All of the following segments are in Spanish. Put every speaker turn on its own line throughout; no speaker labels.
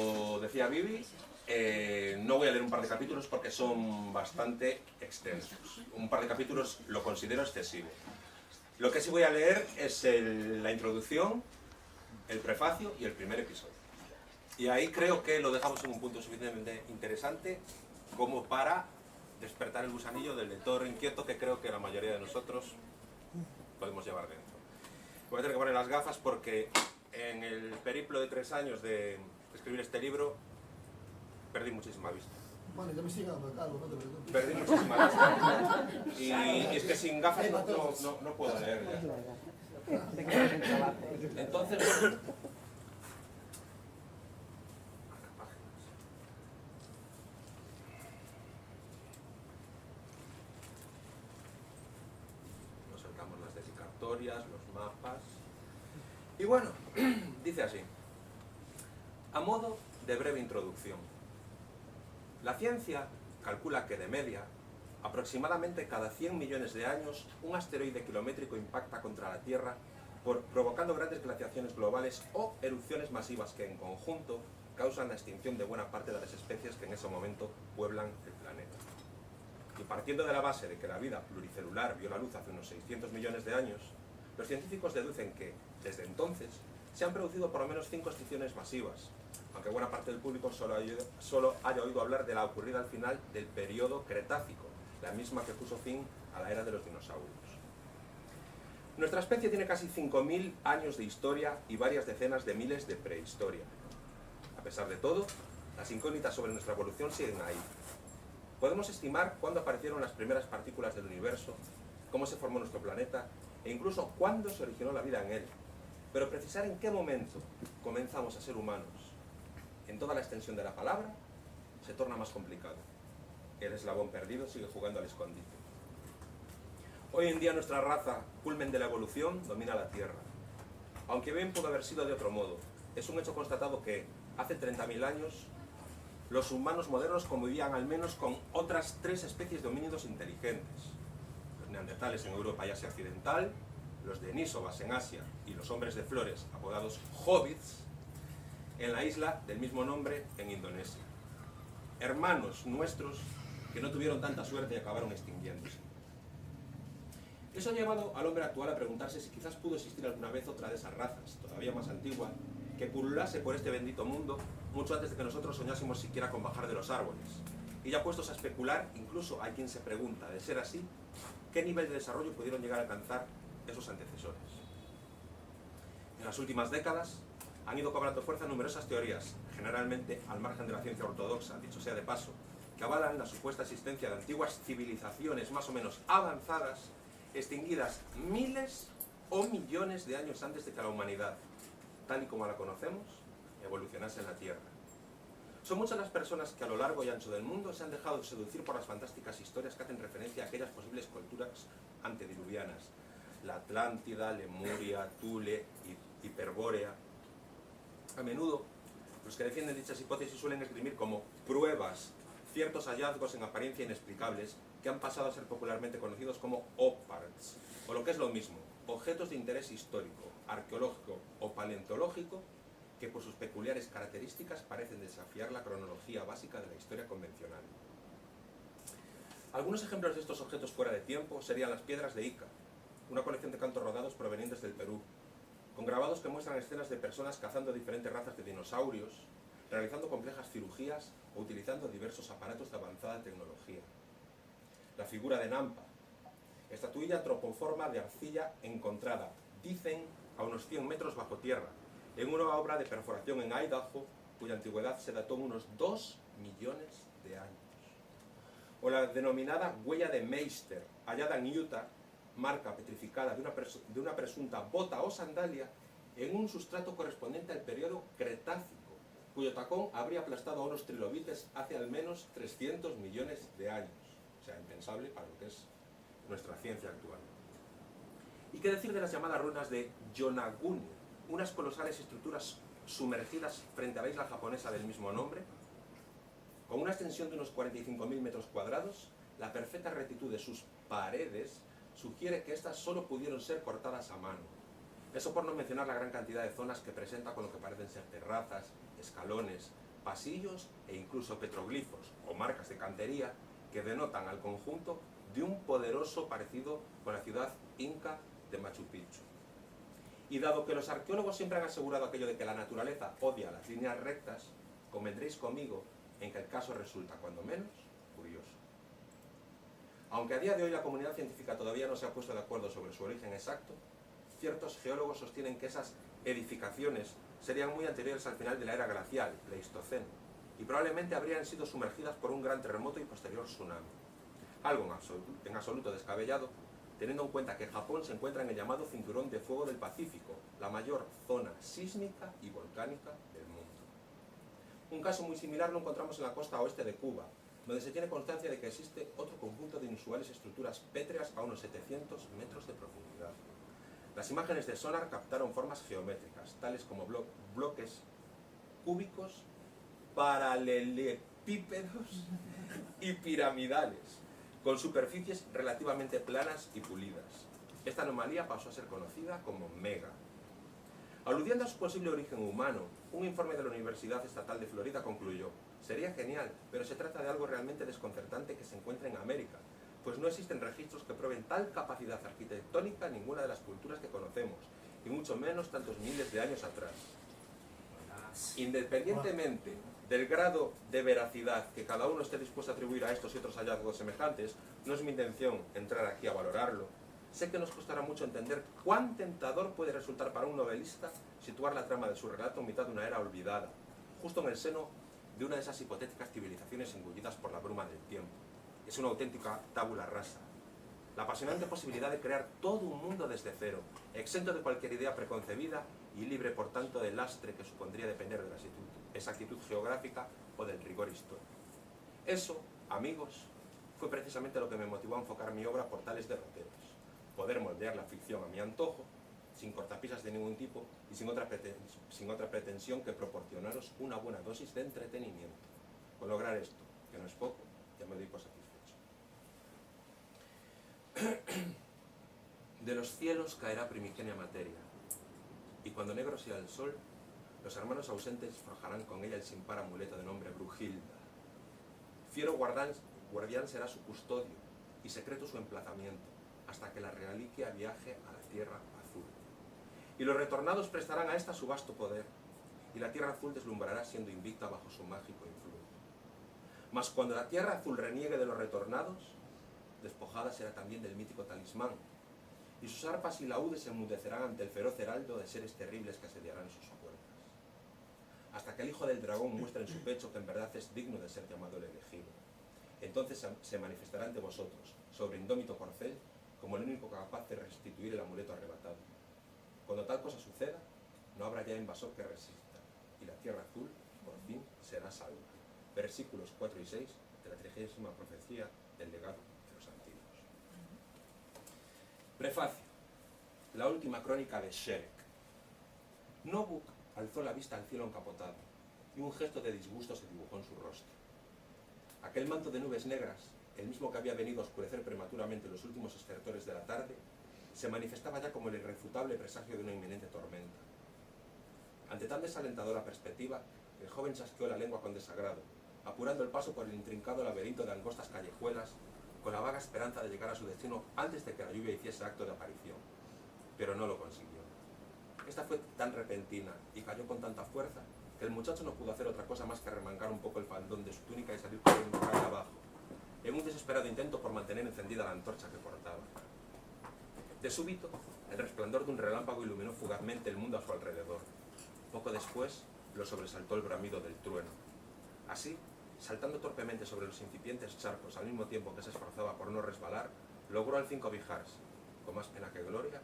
como decía Vivi, no voy a leer un par de capítulos porque son bastante extensos. Un par de capítulos lo considero excesivo. Lo que sí voy a leer es la introducción, el prefacio y el primer episodio. Y ahí creo que lo dejamos en un punto suficientemente interesante como para despertar el gusanillo del lector inquieto que creo que la mayoría de nosotros podemos llevar dentro. Voy a tener que poner las gafas porque en el periplo de 3 años de escribir este libro perdí muchísima vista.
Bueno, yo me sigo dando calvo, no te preocupes.
Perdí muchísima vista. Y es que sin gafas no puedo leer ya. Entonces, bueno, nos saltamos las dedicatorias, los mapas. Y bueno, dice así. A modo de breve introducción. La ciencia calcula que de media, aproximadamente cada 100 millones de años, un asteroide kilométrico impacta contra la Tierra provocando grandes glaciaciones globales o erupciones masivas que en conjunto causan la extinción de buena parte de las especies que en ese momento pueblan el planeta. Y partiendo de la base de que la vida pluricelular vio la luz hace unos 600 millones de años, los científicos deducen que, desde entonces, se han producido por lo menos 5 extinciones masivas, aunque buena parte del público solo haya oído hablar de la ocurrida al final del periodo Cretácico, la misma que puso fin a la era de los dinosaurios. Nuestra especie tiene casi 5.000 años de historia y varias decenas de miles de prehistoria. A pesar de todo, las incógnitas sobre nuestra evolución siguen ahí. Podemos estimar cuándo aparecieron las primeras partículas del universo, cómo se formó nuestro planeta e incluso cuándo se originó la vida en él, pero precisar en qué momento comenzamos a ser humanos en toda la extensión de la palabra se torna más complicado. El eslabón perdido sigue jugando al escondite. Hoy en día nuestra raza, culmen de la evolución, domina la Tierra. Aunque bien pudo haber sido de otro modo, es un hecho constatado que, hace 30.000 años, los humanos modernos convivían al menos con otras 3 especies de homínidos inteligentes. Los neandertales en Europa y Asia Occidental, los denisovas en Asia y los hombres de flores, apodados hobbits, en la isla del mismo nombre en Indonesia. Hermanos nuestros que no tuvieron tanta suerte y acabaron extinguiéndose. Eso ha llevado al hombre actual a preguntarse si quizás pudo existir alguna vez otra de esas razas, todavía más antigua, que pululase por este bendito mundo mucho antes de que nosotros soñásemos siquiera con bajar de los árboles. Y ya puestos a especular, incluso hay quien se pregunta, de ser así, ¿qué nivel de desarrollo pudieron llegar a alcanzar esos antecesores? En las últimas décadas han ido cobrando fuerza numerosas teorías, generalmente al margen de la ciencia ortodoxa, dicho sea de paso, que avalan la supuesta existencia de antiguas civilizaciones más o menos avanzadas, extinguidas miles o millones de años antes de que la humanidad, tal y como la conocemos, evolucionase en la Tierra. Son muchas las personas que a lo largo y ancho del mundo se han dejado seducir por las fantásticas historias que hacen referencia a aquellas posibles culturas antediluvianas, la Atlántida, Lemuria, Thule, Hiperbórea. A menudo, los que defienden dichas hipótesis suelen esgrimir como pruebas ciertos hallazgos en apariencia inexplicables que han pasado a ser popularmente conocidos como OPARTs, o lo que es lo mismo, objetos de interés histórico, arqueológico o paleontológico que por sus peculiares características parecen desafiar la cronología básica de la historia convencional. Algunos ejemplos de estos objetos fuera de tiempo serían las piedras de Ica, una colección de cantos rodados provenientes del Perú, con grabados que muestran escenas de personas cazando diferentes razas de dinosaurios, realizando complejas cirugías o utilizando diversos aparatos de avanzada tecnología. La figura de Nampa, estatuilla antropoforma de arcilla encontrada, dicen, a unos 100 metros bajo tierra, en una obra de perforación en Idaho, cuya antigüedad se dató en unos 2 millones de años. O la denominada huella de Meister, hallada en Utah, marca petrificada de una presunta bota o sandalia en un sustrato correspondiente al periodo Cretácico, cuyo tacón habría aplastado a unos trilobites hace al menos 300 millones de años. O sea, impensable para lo que es nuestra ciencia actual. ¿Y qué decir de las llamadas ruinas de Yonaguni, unas colosales estructuras sumergidas frente a la isla japonesa del mismo nombre? Con una extensión de unos 45.000 metros cuadrados, la perfecta rectitud de sus paredes sugiere que éstas solo pudieron ser cortadas a mano. Eso por no mencionar la gran cantidad de zonas que presenta con lo que parecen ser terrazas, escalones, pasillos e incluso petroglifos o marcas de cantería que denotan al conjunto de un poderoso parecido con la ciudad inca de Machu Picchu. Y dado que los arqueólogos siempre han asegurado aquello de que la naturaleza odia las líneas rectas, convendréis conmigo en que el caso resulta, cuando menos, curioso. Aunque a día de hoy la comunidad científica todavía no se ha puesto de acuerdo sobre su origen exacto, ciertos geólogos sostienen que esas edificaciones serían muy anteriores al final de la era glacial, Pleistoceno, y probablemente habrían sido sumergidas por un gran terremoto y posterior tsunami. Algo en absoluto descabellado, teniendo en cuenta que Japón se encuentra en el llamado Cinturón de Fuego del Pacífico, la mayor zona sísmica y volcánica del mundo. Un caso muy similar lo encontramos en la costa oeste de Cuba, donde se tiene constancia de que existe otro conjunto de inusuales estructuras pétreas a unos 700 metros de profundidad. Las imágenes de sonar captaron formas geométricas, tales como bloques cúbicos, paralelepípedos y piramidales, con superficies relativamente planas y pulidas. Esta anomalía pasó a ser conocida como Mega. Aludiendo a su posible origen humano, un informe de la Universidad Estatal de Florida concluyó: sería genial, pero se trata de algo realmente desconcertante que se encuentra en América, pues no existen registros que prueben tal capacidad arquitectónica en ninguna de las culturas que conocemos, y mucho menos tantos miles de años atrás. Independientemente del grado de veracidad que cada uno esté dispuesto a atribuir a estos y otros hallazgos semejantes, no es mi intención entrar aquí a valorarlo. Sé que nos costará mucho entender cuán tentador puede resultar para un novelista situar la trama de su relato en mitad de una era olvidada, justo en el seno de una de esas hipotéticas civilizaciones engullidas por la bruma del tiempo. Es una auténtica tabula rasa. La apasionante posibilidad de crear todo un mundo desde cero, exento de cualquier idea preconcebida y libre por tanto del lastre que supondría depender de la exactitud geográfica o del rigor histórico. Eso, amigos, fue precisamente lo que me motivó a enfocar mi obra por tales derroteros. Poder moldear la ficción a mi antojo, sin cortapisas de ningún tipo y sin otra pretensión que proporcionaros una buena dosis de entretenimiento. Con lograr esto, que no es poco, ya me doy por satisfecho. De los cielos caerá primigenia materia, y cuando negro sea el sol, los hermanos ausentes forjarán con ella el sin par amuleto de nombre Brujilda. Fiero guardián será su custodio, y secreto su emplazamiento, hasta que la reliquia viaje a la tierra azul. Y los retornados prestarán a esta su vasto poder, y la tierra azul deslumbrará siendo invicta bajo su mágico influjo. Mas cuando la tierra azul reniegue de los retornados, despojada será también del mítico talismán, y sus arpas y laúdes se enmudecerán ante el feroz heraldo de seres terribles que asediarán sus puertas. Hasta que el hijo del dragón muestre en su pecho que en verdad es digno de ser llamado el elegido. Entonces se manifestará ante vosotros, sobre indómito corcel, como el único capaz de restituir el amuleto arrebatado. Cuando tal cosa suceda, no habrá ya invasor que resista, y la tierra azul, por fin, será salva. Versículos 4 y 6 de la 30ª profecía del legado de los antiguos. Prefacio. La última crónica de Sherek. Nobuk alzó la vista al cielo encapotado, y un gesto de disgusto se dibujó en su rostro. Aquel manto de nubes negras, el mismo que había venido a oscurecer prematuramente los últimos estertores de la tarde, se manifestaba ya como el irrefutable presagio de una inminente tormenta. Ante tan desalentadora perspectiva, el joven chasqueó la lengua con desagrado, apurando el paso por el intrincado laberinto de angostas callejuelas, con la vaga esperanza de llegar a su destino antes de que la lluvia hiciese acto de aparición. Pero no lo consiguió. Esta fue tan repentina y cayó con tanta fuerza que el muchacho no pudo hacer otra cosa más que remangar un poco el faldón de su túnica y salir corriendo calle abajo, en un desesperado intento por mantener encendida la antorcha que portaba. De súbito, el resplandor de un relámpago iluminó fugazmente el mundo a su alrededor. Poco después, lo sobresaltó el bramido del trueno. Así, saltando torpemente sobre los incipientes charcos al mismo tiempo que se esforzaba por no resbalar, logró al fin cobijarse, con más pena que gloria,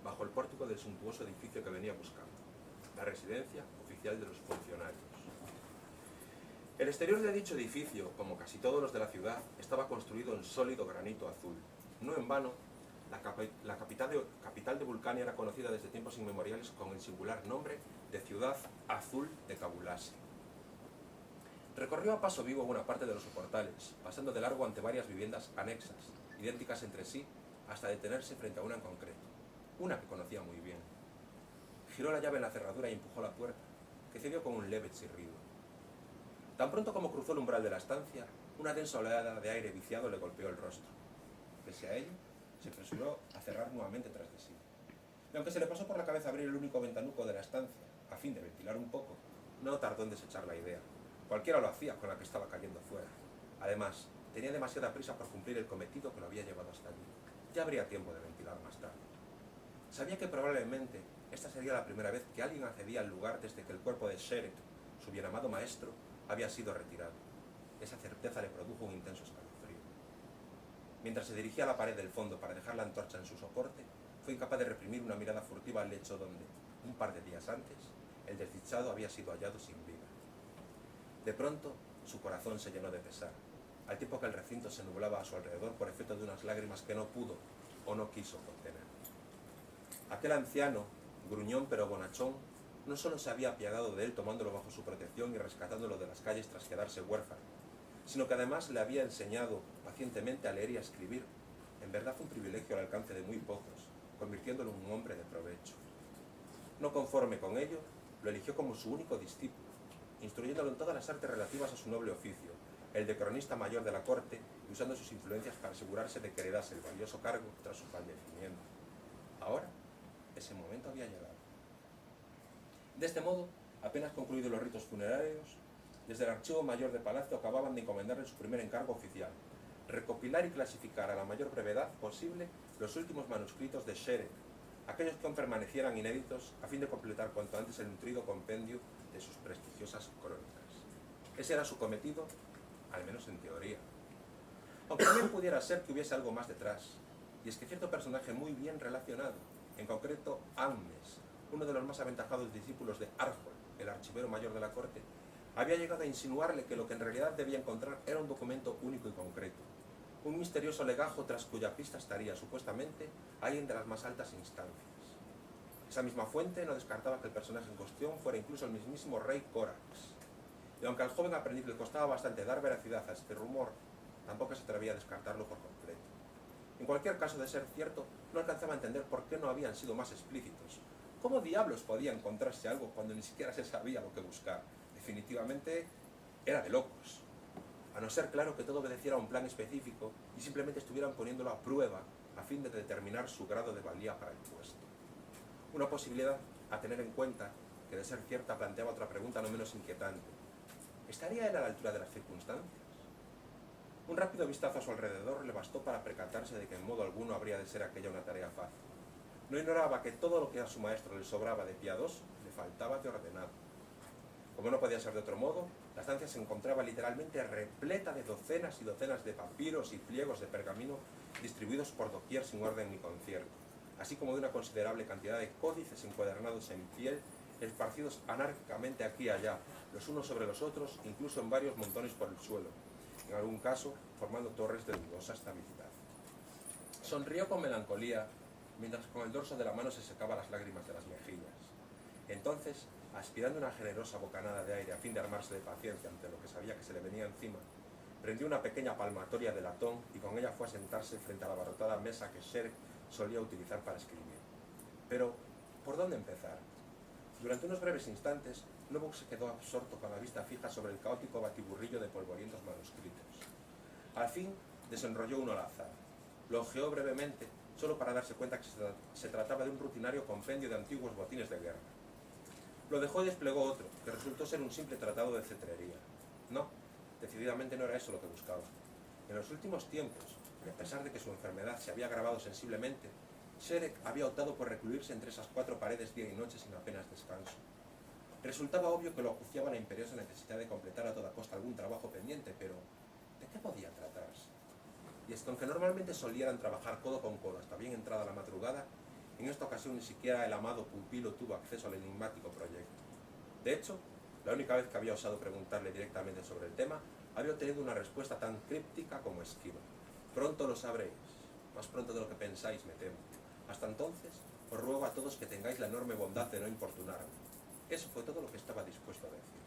bajo el pórtico del suntuoso edificio que venía buscando, la residencia oficial de los funcionarios. El exterior de dicho edificio, como casi todos los de la ciudad, estaba construido en sólido granito azul. No en vano, la capital de Vulcania era conocida desde tiempos inmemoriales con el singular nombre de Ciudad Azul de Cabulasi. Recorrió a paso vivo buena parte de los soportales, pasando de largo ante varias viviendas anexas, idénticas entre sí, hasta detenerse frente a una en concreto, una que conocía muy bien. Giró la llave en la cerradura y empujó la puerta, que cedió con un leve chirrido. Tan pronto como cruzó el umbral de la estancia, una densa oleada de aire viciado le golpeó el rostro. Pese a ello, se apresuró a cerrar nuevamente tras de sí. Y aunque se le pasó por la cabeza abrir el único ventanuco de la estancia, a fin de ventilar un poco, no tardó en desechar la idea. Cualquiera lo hacía con la que estaba cayendo fuera. Además, tenía demasiada prisa por cumplir el cometido que lo había llevado hasta allí. Ya habría tiempo de ventilar más tarde. Sabía que probablemente esta sería la primera vez que alguien accedía al lugar desde que el cuerpo de Sherek, su bien amado maestro, había sido retirado. Esa certeza le produjo un intenso escalofrío. Mientras se dirigía a la pared del fondo para dejar la antorcha en su soporte, fue incapaz de reprimir una mirada furtiva al lecho donde, un par de días antes, el desdichado había sido hallado sin vida. De pronto, su corazón se llenó de pesar, al tiempo que el recinto se nublaba a su alrededor por efecto de unas lágrimas que no pudo o no quiso contener. Aquel anciano, gruñón pero bonachón, no solo se había apiadado de él tomándolo bajo su protección y rescatándolo de las calles tras quedarse huérfano, sino que además le había enseñado pacientemente a leer y a escribir, en verdad un privilegio al alcance de muy pocos, convirtiéndolo en un hombre de provecho. No conforme con ello, lo eligió como su único discípulo, instruyéndolo en todas las artes relativas a su noble oficio, el de cronista mayor de la corte, y usando sus influencias para asegurarse de que heredase el valioso cargo tras su fallecimiento. Ahora, ese momento había llegado. De este modo, apenas concluidos los ritos funerarios, desde el Archivo Mayor de Palacio acababan de encomendarle su primer encargo oficial: recopilar y clasificar a la mayor brevedad posible los últimos manuscritos de Sherek, aquellos que aún permanecieran inéditos, a fin de completar cuanto antes el nutrido compendio de sus prestigiosas crónicas. Ese era su cometido, al menos en teoría. Aunque también pudiera ser que hubiese algo más detrás, y es que cierto personaje muy bien relacionado, en concreto Amnes, uno de los más aventajados discípulos de Arjol, el archivero mayor de la corte, había llegado a insinuarle que lo que en realidad debía encontrar era un documento único y concreto, un misterioso legajo tras cuya pista estaría, supuestamente, alguien de las más altas instancias. Esa misma fuente no descartaba que el personaje en cuestión fuera incluso el mismísimo rey Corax. Y aunque al joven aprendiz le costaba bastante dar veracidad a este rumor, tampoco se atrevía a descartarlo por completo. En cualquier caso, de ser cierto, no alcanzaba a entender por qué no habían sido más explícitos. ¿Cómo diablos podía encontrarse algo cuando ni siquiera se sabía lo que buscar? Definitivamente era de locos. A no ser claro que todo obedeciera a un plan específico y simplemente estuvieran poniéndolo a prueba a fin de determinar su grado de valía para el puesto. Una posibilidad a tener en cuenta, que de ser cierta planteaba otra pregunta no menos inquietante. ¿Estaría él a la altura de las circunstancias? Un rápido vistazo a su alrededor le bastó para percatarse de que en modo alguno habría de ser aquella una tarea fácil. No ignoraba que todo lo que a su maestro le sobraba de piadoso le faltaba de ordenado. Como no podía ser de otro modo, la estancia se encontraba literalmente repleta de docenas y docenas de papiros y pliegos de pergamino distribuidos por doquier sin orden ni concierto, así como de una considerable cantidad de códices encuadernados en piel, esparcidos anárquicamente aquí y allá, los unos sobre los otros, incluso en varios montones por el suelo, en algún caso formando torres de dudosa estabilidad. Sonrió con melancolía, mientras con el dorso de la mano se secaba las lágrimas de las mejillas. Entonces, aspirando una generosa bocanada de aire a fin de armarse de paciencia ante lo que sabía que se le venía encima, prendió una pequeña palmatoria de latón y con ella fue a sentarse frente a la abarrotada mesa que Sherek solía utilizar para escribir. Pero, ¿por dónde empezar? Durante unos breves instantes, luego se quedó absorto con la vista fija sobre el caótico batiburrillo de polvorientos manuscritos. Al fin, desenrolló uno al azar. Lo hojeó brevemente, solo para darse cuenta que se trataba de un rutinario compendio de antiguos botines de guerra. Lo dejó y desplegó otro, que resultó ser un simple tratado de cetrería. No, decididamente no era eso lo que buscaba. En los últimos tiempos, y a pesar de que su enfermedad se había agravado sensiblemente, Sherek había optado por recluirse entre esas cuatro paredes día y noche sin apenas descanso. Resultaba obvio que lo acuciaba la imperiosa necesidad de completar a toda costa algún trabajo pendiente, pero ¿de qué podía tratarse? Y es que aunque normalmente solieran trabajar codo con codo hasta bien entrada la madrugada, en esta ocasión ni siquiera el amado pupilo tuvo acceso al enigmático proyecto. De hecho, la única vez que había osado preguntarle directamente sobre el tema, había obtenido una respuesta tan críptica como esquiva. Pronto lo sabréis, más pronto de lo que pensáis, me temo. Hasta entonces, os ruego a todos que tengáis la enorme bondad de no importunarme. Eso fue todo lo que estaba dispuesto a decir.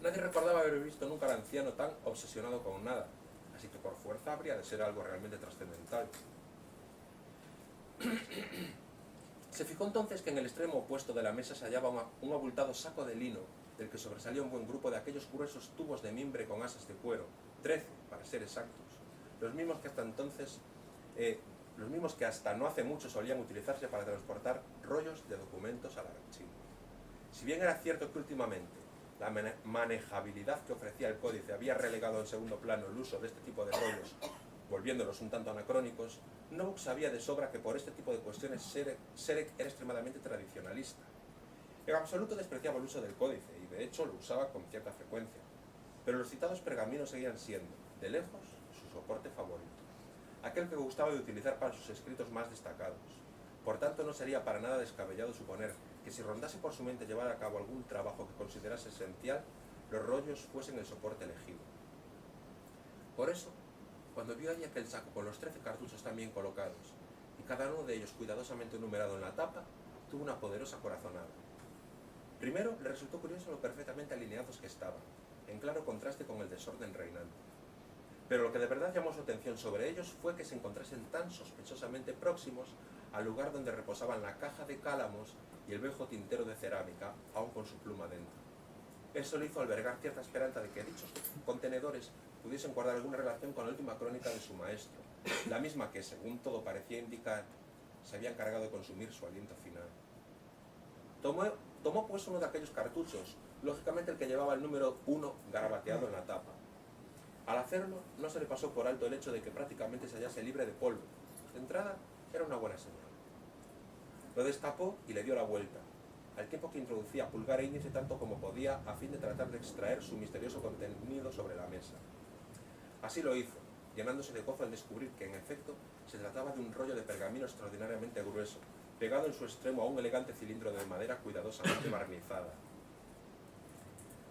Nadie recordaba haber visto nunca al anciano tan obsesionado con nada, así que por fuerza habría de ser algo realmente trascendental. Se fijó entonces que en el extremo opuesto de la mesa se hallaba un abultado saco de lino, del que sobresalía un buen grupo de aquellos gruesos tubos de mimbre con asas de cuero, 13 para ser exactos, los mismos que hasta no hace mucho solían utilizarse para transportar rollos de documentos al archivo. Si bien era cierto que últimamente la manejabilidad que ofrecía el códice había relegado en segundo plano el uso de este tipo de rollos, volviéndolos un tanto anacrónicos, Knox sabía de sobra que por este tipo de cuestiones Serek era extremadamente tradicionalista. En absoluto despreciaba el uso del códice y de hecho lo usaba con cierta frecuencia, pero los citados pergaminos seguían siendo, de lejos, su soporte favorito, aquel que gustaba de utilizar para sus escritos más destacados. Por tanto, no sería para nada descabellado suponer que si rondase por su mente llevar a cabo algún trabajo que considerase esencial, los rollos fuesen el soporte elegido. Por eso, cuando vio allí aquel saco con los 13 cartuchos también colocados, y cada uno de ellos cuidadosamente numerado en la tapa, tuvo una poderosa corazonada. Primero, le resultó curioso lo perfectamente alineados que estaban, en claro contraste con el desorden reinante. Pero lo que de verdad llamó su atención sobre ellos fue que se encontrasen tan sospechosamente próximos al lugar donde reposaban la caja de cálamos y el viejo tintero de cerámica, aún con su pluma dentro. Eso le hizo albergar cierta esperanza de que dichos contenedores pudiesen guardar alguna relación con la última crónica de su maestro, la misma que, según todo parecía indicar, se había encargado de consumir su aliento final. Tomó pues uno de aquellos cartuchos, lógicamente el que llevaba el número 1 garabateado en la tapa. Al hacerlo, no se le pasó por alto el hecho de que prácticamente se hallase libre de polvo. De entrada, era una buena señal. Lo destapó y le dio la vuelta, al tiempo que introducía pulgar e índice tanto como podía a fin de tratar de extraer su misterioso contenido sobre la mesa. Así lo hizo, llenándose de gozo al descubrir que, en efecto, se trataba de un rollo de pergamino extraordinariamente grueso, pegado en su extremo a un elegante cilindro de madera cuidadosamente barnizada.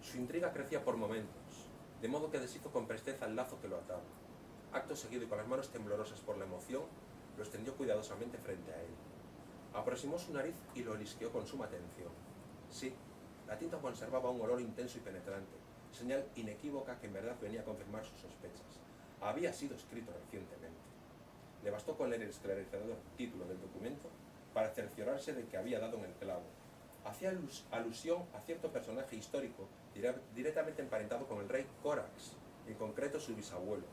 Su intriga crecía por momentos, de modo que deshizo con presteza el lazo que lo ataba. Acto seguido y con las manos temblorosas por la emoción, lo extendió cuidadosamente frente a él. Aproximó su nariz y lo olisqueó con suma atención. Sí, la tinta conservaba un olor intenso y penetrante, señal inequívoca que en verdad venía a confirmar sus sospechas. Había sido escrito recientemente. Le bastó con leer el esclarecedor título del documento para cerciorarse de que había dado en el clavo. Hacía alusión a cierto personaje histórico directamente emparentado con el rey Corax, en concreto su bisabuelo,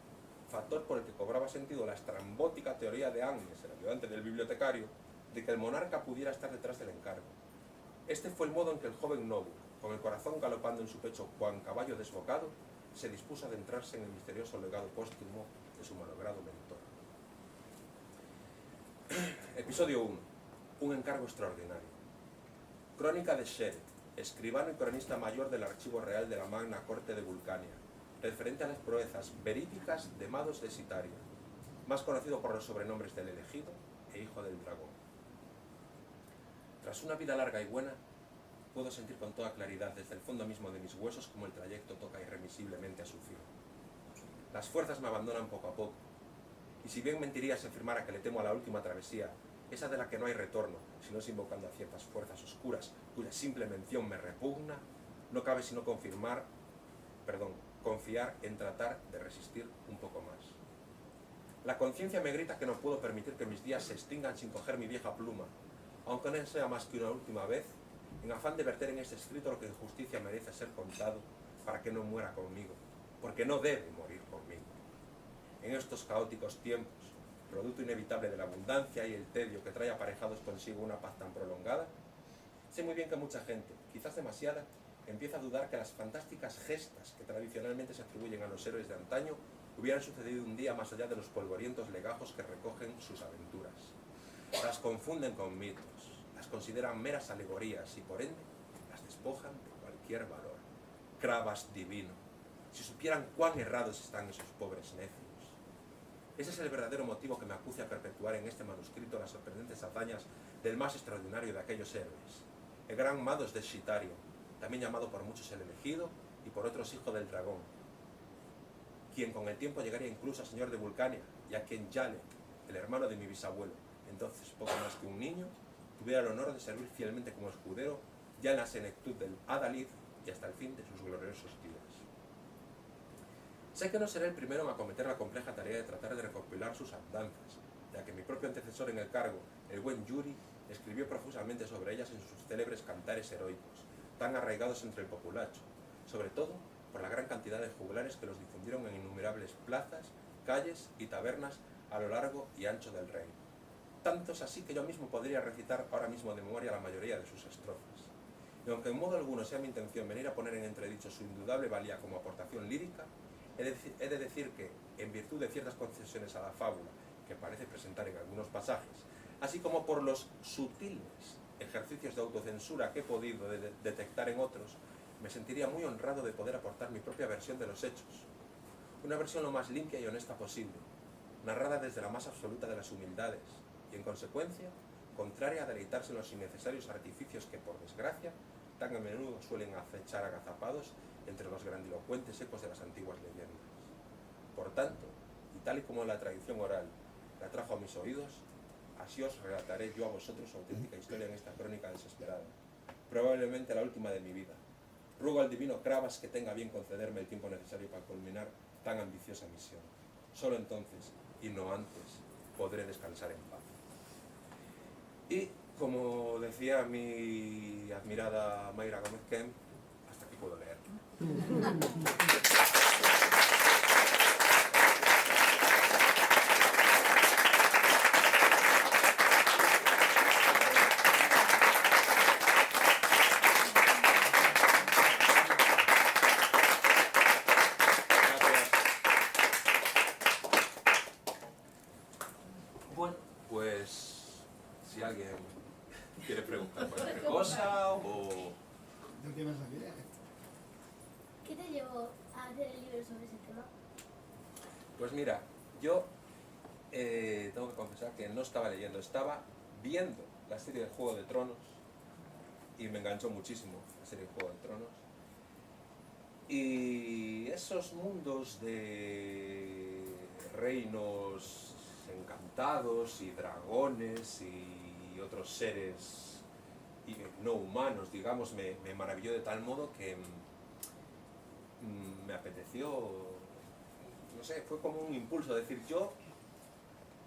factor por el que cobraba sentido la estrambótica teoría de Agnes, el ayudante del bibliotecario, de que el monarca pudiera estar detrás del encargo. Este fue el modo en que el joven Nobu, con el corazón galopando en su pecho cuan caballo desbocado, se dispuso a adentrarse en el misterioso legado póstumo de su malogrado mentor. Episodio 1. Un encargo extraordinario. Crónica de Shed, escribano y cronista mayor del Archivo Real de la Magna Corte de Vulcania, referente a las proezas verídicas de Mados de Sitaria, más conocido por los sobrenombres del elegido e hijo del dragón. Tras una vida larga y buena, puedo sentir con toda claridad desde el fondo mismo de mis huesos como el trayecto toca irremisiblemente a su fin. Las fuerzas me abandonan poco a poco, y si bien mentiría si afirmara que le temo a la última travesía, esa de la que no hay retorno, sino es invocando a ciertas fuerzas oscuras, cuya simple mención me repugna, no cabe sino confiar en tratar de resistir un poco más. La conciencia me grita que no puedo permitir que mis días se extingan sin coger mi vieja pluma, aunque no sea más que una última vez, en afán de verter en este escrito lo que en justicia merece ser contado, para que no muera conmigo, porque no debe morir conmigo. En estos caóticos tiempos, producto inevitable de la abundancia y el tedio que trae aparejados consigo una paz tan prolongada, sé muy bien que mucha gente, quizás demasiada, empieza a dudar que las fantásticas gestas que tradicionalmente se atribuyen a los héroes de antaño hubieran sucedido un día más allá de los polvorientos legajos que recogen sus aventuras. Las confunden con mitos, las consideran meras alegorías y por ende las despojan de cualquier valor. Cravas divino, si supieran cuán errados están esos pobres necios. Ese es el verdadero motivo que me acucia a perpetuar en este manuscrito las sorprendentes hazañas del más extraordinario de aquellos héroes, el gran Mados de Sitaria, también llamado por muchos el elegido y por otros hijo del dragón, quien con el tiempo llegaría incluso a señor de Vulcania, y a quien Yalek, el hermano de mi bisabuelo, entonces poco más que un niño, tuviera el honor de servir fielmente como escudero ya en la senectud del Adalid y hasta el fin de sus gloriosos días. Sé que no seré el primero en acometer la compleja tarea de tratar de recopilar sus andanzas, ya que mi propio antecesor en el cargo, el buen Yuri, escribió profusamente sobre ellas en sus célebres cantares heroicos, tan arraigados entre el populacho, sobre todo por la gran cantidad de juglares que los difundieron en innumerables plazas, calles y tabernas a lo largo y ancho del reino. Tantos así que yo mismo podría recitar ahora mismo de memoria la mayoría de sus estrofas. Y aunque en modo alguno sea mi intención venir a poner en entredicho su indudable valía como aportación lírica, he de decir que, en virtud de ciertas concesiones a la fábula que parece presentar en algunos pasajes, así como por los sutiles ejercicios de autocensura que he podido detectar en otros, me sentiría muy honrado de poder aportar mi propia versión de los hechos. Una versión lo más limpia y honesta posible, narrada desde la más absoluta de las humildades, y en consecuencia, contraria a deleitarse en los innecesarios artificios que, por desgracia, tan a menudo suelen acechar agazapados entre los grandilocuentes ecos de las antiguas leyendas. Por tanto, y tal y como la tradición oral la trajo a mis oídos, así os relataré yo a vosotros su auténtica historia en esta crónica desesperada, probablemente la última de mi vida. Ruego al divino Cravas que tenga bien concederme el tiempo necesario para culminar tan ambiciosa misión. Solo entonces, y no antes, podré descansar en paz. Y, como decía mi admirada Mayra Gómez Kemp, hasta aquí puedo leer. Bueno, pues si alguien quiere preguntar cualquier cosa o...
¿De qué me sabía?
¿Qué te llevó a hacer el libro sobre ese tema?
Pues mira, yo tengo que confesar que no estaba leyendo, estaba viendo la serie de Juego de Tronos y me enganchó muchísimo la serie de Juego de Tronos. Y esos mundos de reinos encantados y dragones y otros seres no humanos, digamos, me maravilló de tal modo que me apeteció, no sé, fue como un impulso, decir, yo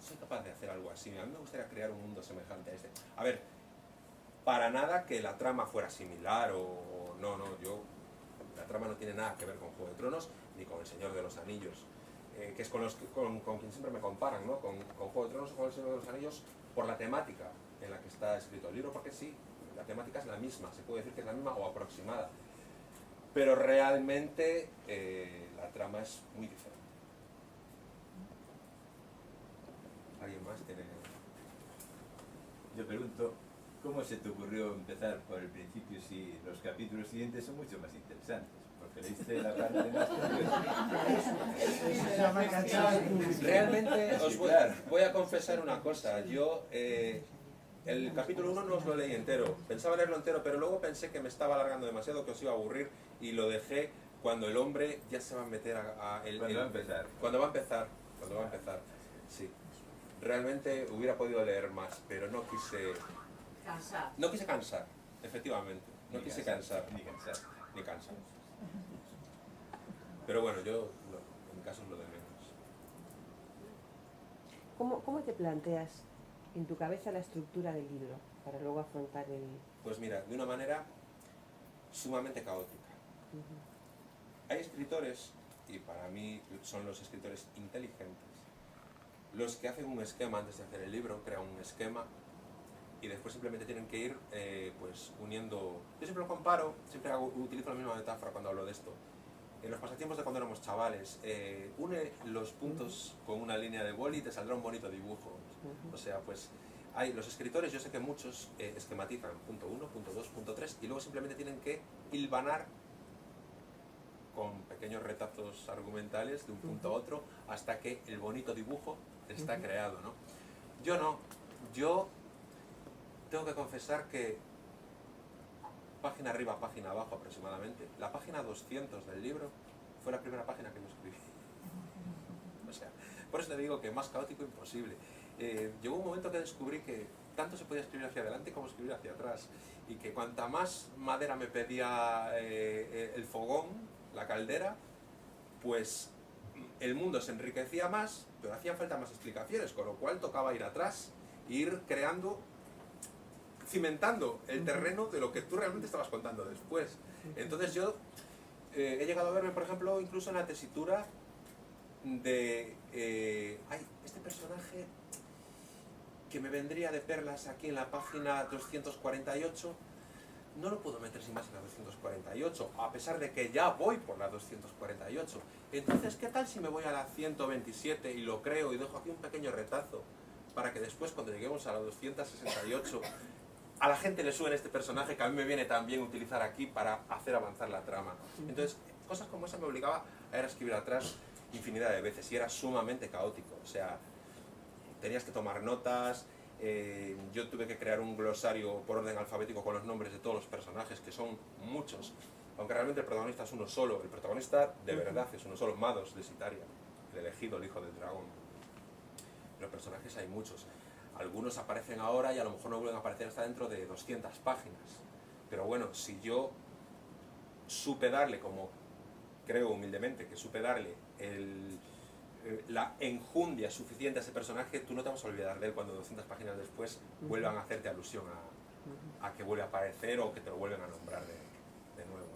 soy capaz de hacer algo así, a mí me gustaría crear un mundo semejante a este. A ver, para nada que la trama fuera similar o no, la trama no tiene nada que ver con Juego de Tronos ni con El Señor de los Anillos, que es con quien siempre me comparan, ¿no? Con Juego de Tronos o con El Señor de los Anillos por la temática en la que está escrito el libro, porque sí, la temática es la misma, se puede decir que es la misma o aproximada, pero realmente la trama es muy diferente. ¿Alguien más tiene...?
Yo pregunto, ¿cómo se te ocurrió empezar por el principio si los capítulos siguientes son mucho más interesantes? Porque leíste la parte más
Realmente os
Sí, claro.
voy a confesar una cosa. Yo el capítulo 1 no os lo leí entero. Pensaba leerlo entero, pero luego pensé que me estaba alargando demasiado, que os iba a aburrir, y lo dejé cuando el hombre ya se va a meter
¿Cuándo va a empezar?
Cuando va a empezar, sí. Realmente hubiera podido leer más, pero no quise cansar, efectivamente. No quise cansar.
Ni cansar.
Ni cansar. Pero bueno, yo en mi caso es lo de menos.
¿Cómo te planteas en tu cabeza la estructura del libro para luego afrontar el...?
Pues mira, de una manera sumamente caótica. Hay escritores, y para mí son los escritores inteligentes, los que hacen un esquema antes de hacer el libro, crean un esquema y después simplemente tienen que ir pues uniendo. Yo siempre lo comparo, utilizo la misma metáfora cuando hablo de esto. En los pasatiempos de cuando éramos chavales, une los puntos con una línea de boli y te saldrá un bonito dibujo. O sea, pues hay los escritores, yo sé que muchos esquematizan punto 1, punto 2, punto 3 y luego simplemente tienen que hilvanar con pequeños retazos argumentales de un punto a otro hasta que el bonito dibujo está creado, ¿no? Yo no, yo tengo que confesar que página arriba, página abajo aproximadamente, la página 200 del libro fue la primera página que yo escribí. O sea, por eso te digo que más caótico imposible. Llegó un momento que descubrí que tanto se podía escribir hacia adelante como escribir hacia atrás y que cuanta más madera me pedía el fogón, la caldera, pues el mundo se enriquecía más, pero hacían falta más explicaciones, con lo cual tocaba ir atrás e ir creando cimentando el terreno de lo que tú realmente estabas contando después. Entonces yo he llegado a verme, por ejemplo, incluso en la tesitura de este personaje que me vendría de perlas aquí en la página 248, no lo puedo meter sin más en la 248, a pesar de que ya voy por la 248. Entonces, ¿qué tal si me voy a la 127 y lo creo y dejo aquí un pequeño retazo para que después, cuando lleguemos a la 268, a la gente le suene este personaje que a mí me viene tan bien utilizar aquí para hacer avanzar la trama? Entonces, cosas como esa me obligaba a ir a escribir atrás infinidad de veces y era sumamente caótico. O sea, tenías que tomar notas. Yo tuve que crear un glosario por orden alfabético con los nombres de todos los personajes, que son muchos, aunque realmente el protagonista es uno solo. El protagonista de verdad es uno solo, Mados de Sitaria, el elegido, el hijo del dragón. Pero personajes hay muchos. Algunos aparecen ahora y a lo mejor no vuelven a aparecer hasta dentro de 200 páginas. Pero bueno, si yo supe darle, como creo humildemente que supe darle la enjundia suficiente a ese personaje, tú no te vas a olvidar de él cuando 200 páginas después vuelvan a hacerte alusión a que vuelve a aparecer o que te lo vuelven a nombrar de nuevo.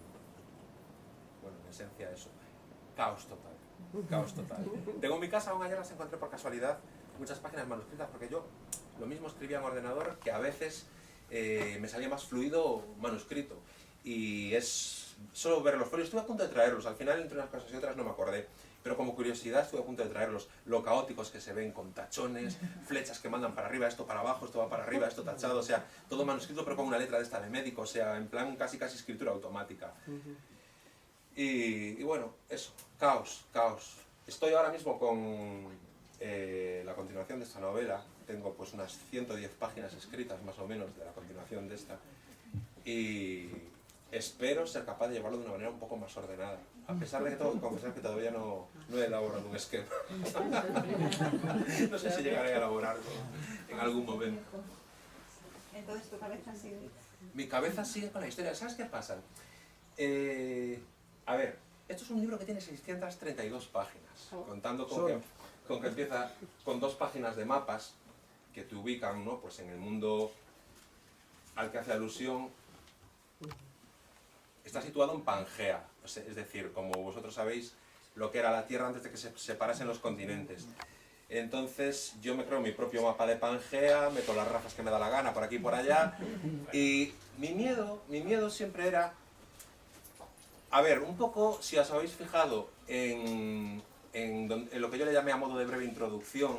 Bueno, en esencia eso. Caos total. Caos total. Tengo en mi casa, aún ayer las encontré por casualidad, muchas páginas manuscritas, porque yo lo mismo escribía en ordenador, que a veces me salía más fluido manuscrito. Y es solo ver los folios. Estuve a punto de traerlos, al final entre unas cosas y otras no me acordé. Pero como curiosidad estuve a punto de traerlos, lo caóticos que se ven con tachones, flechas que mandan para arriba, esto para abajo, esto va para arriba, esto tachado, o sea, todo manuscrito pero con una letra de esta de médico, o sea, en plan casi escritura automática. Y bueno, eso, caos. Estoy ahora mismo con la continuación de esta novela, tengo pues unas 110 páginas escritas más o menos de la continuación de esta, y espero ser capaz de llevarlo de una manera un poco más ordenada. A pesar de que tengo que confesar que todavía no he elaborado un esquema. No sé si llegaré a elaborarlo en algún momento.
Entonces tu cabeza sigue.
Mi cabeza sigue con la historia. ¿Sabes qué pasa? A ver, esto es un libro que tiene 632 páginas, contando con que empieza con 2 páginas de mapas que te ubican, ¿no?, pues en el mundo al que hace alusión. Está situado en Pangea, es decir, como vosotros sabéis, lo que era la Tierra antes de que se separasen los continentes. Entonces yo me creo mi propio mapa de Pangea, meto las razas que me da la gana por aquí y por allá, y mi miedo siempre era, a ver, un poco, si os habéis fijado en lo que yo le llamé a modo de breve introducción,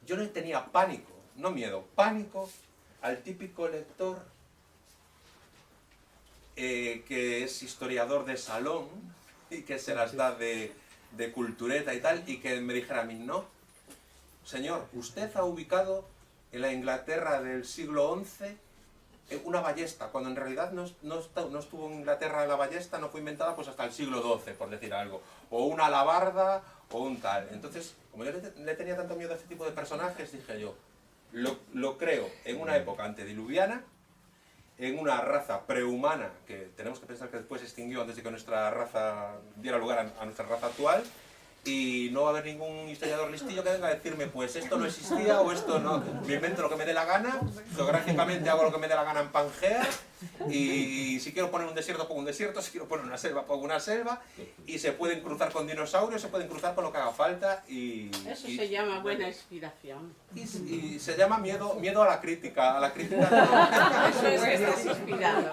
yo le tenía pánico, no miedo, pánico al típico lector que es historiador de salón y que se las da de cultureta y tal, y que me dijera a mí, no, señor, usted ha ubicado en la Inglaterra del siglo XI una ballesta, cuando en realidad no estuvo en Inglaterra la ballesta, no fue inventada pues hasta el siglo XII, por decir algo, o una alabarda o un tal. Entonces, como yo le tenía tanto miedo a este tipo de personajes, dije yo, lo creo en una época antediluviana, en una raza prehumana, que tenemos que pensar que después se extinguió antes de que nuestra raza diera lugar a nuestra raza actual, y no va a haber ningún historiador listillo que venga a decirme, pues esto no existía o esto no. Me invento lo que me dé la gana, geográficamente hago lo que me dé la gana en Pangea, y si quiero poner un desierto pongo un desierto, si quiero poner una selva pongo una selva, y se pueden cruzar con dinosaurios, se pueden cruzar con lo que haga falta, y...
Eso se llama buena inspiración.
Y se llama miedo a la crítica,
Eso es que estás inspirado.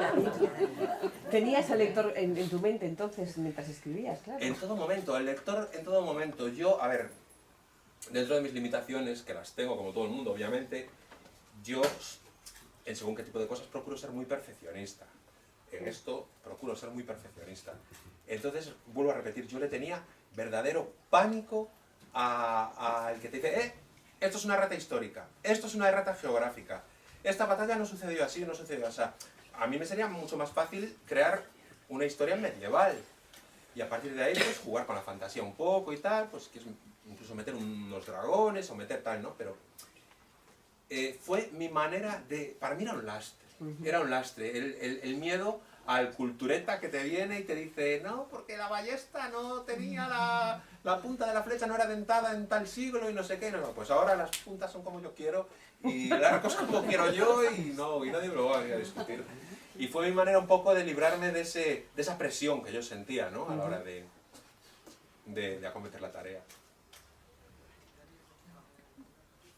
¿Tenías al lector en tu mente entonces mientras escribías, claro?
En todo momento, el lector en todo momento. Yo, a ver, dentro de mis limitaciones, que las tengo como todo el mundo obviamente, yo, en según qué tipo de cosas, procuro ser muy perfeccionista. En esto procuro ser muy perfeccionista. Entonces, vuelvo a repetir, yo le tenía verdadero pánico al que te dice, esto es una errata histórica, esto es una errata geográfica, esta batalla no sucedió así, no sucedió así. A mí me sería mucho más fácil crear una historia medieval y a partir de ahí pues jugar con la fantasía un poco y tal, pues que es incluso meter unos dragones o meter tal, ¿no? Pero fue mi manera de... Para mí era un lastre, el miedo al cultureta que te viene y te dice, no, porque la ballesta no tenía la punta de la flecha, no era dentada en tal siglo y no sé qué, no, pues ahora las puntas son como yo quiero y el arco es como quiero yo y nadie me lo va a venir a discutir. Y fue mi manera un poco de librarme de esa presión que yo sentía, ¿no? A la hora de acometer la tarea.